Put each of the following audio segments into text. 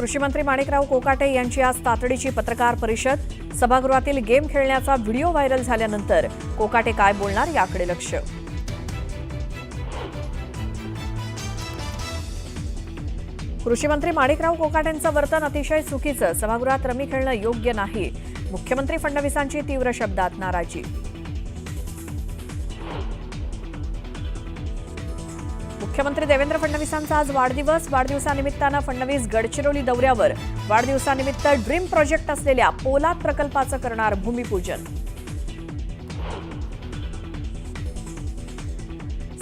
कृषी मंत्री माणिकराव कोकाटे यांची आज तातडीची पत्रकार परिषद. सभागृहातील गेम खेळण्याचा व्हिडिओ व्हायरल झाल्यानंतर कोकाटे काय बोलणार याकडे लक्ष. कृषी मंत्री माणिकराव कोकाटेंचं वर्तन अतिशय चुकीचं. सभागृहात रमी खेळणं योग्य नाही. मुख्यमंत्री फडणवीसांची तीव्र शब्दात नाराजी. मुख्यमंत्री देवेंद्र फडणवीसांचा आज वाढदिवस. वाढदिवसानिमित्तानं फडणवीस गडचिरोली दौऱ्यावर. वाढदिवसानिमित्त ड्रीम प्रोजेक्ट असलेल्या पोलाद प्रकल्पाचं करणार भूमिपूजन.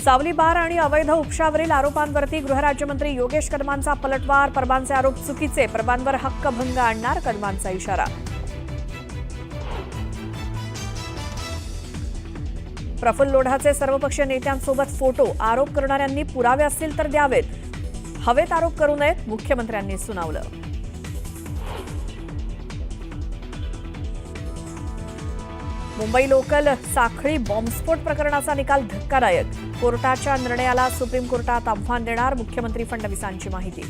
सावली बार आणि अवैध उपशावरील आरोपांवरती गृहराज्यमंत्री योगेश कदमांचा पलटवार. परबांचे आरोप चुकीचे. परबांवर हक्कभंग आणणार कदमांचा इशारा. प्रफुल्ल लोढाचे सर्वपक्षीय नेत्यांसोबत फोटो. आरोप करणाऱ्यांनी पुरावे असतील तर द्यावेत. हवेत आरोप करू नयेत, मुख्यमंत्र्यांनी सुनावलं. मुंबई लोकल साखळी बॉम्बस्फोट प्रकरणाचा निकाल धक्कादायक. कोर्टाच्या निर्णयाला सुप्रीम कोर्टात आव्हान देणार. मुख्यमंत्री फडणवीसांची माहिती.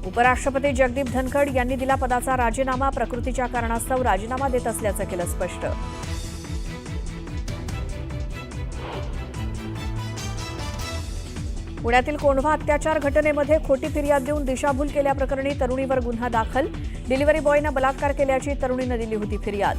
उपराष्ट्रपती जगदीप धनखड यांनी दिला पदाचा राजीनामा. प्रकृतीच्या कारणास्तव राजीनामा देत असल्याचं केलं स्पष्ट. पुण्यातील कोंढवा अत्याचार घटनेमध्ये खोटी फिर्याद देऊन दिशाभूल केल्याप्रकरणी तरुणीवर गुन्हा दाखल. डिलिव्हरी बॉयनं बलात्कार केल्याची तरुणीनं दिली होती फिर्याद.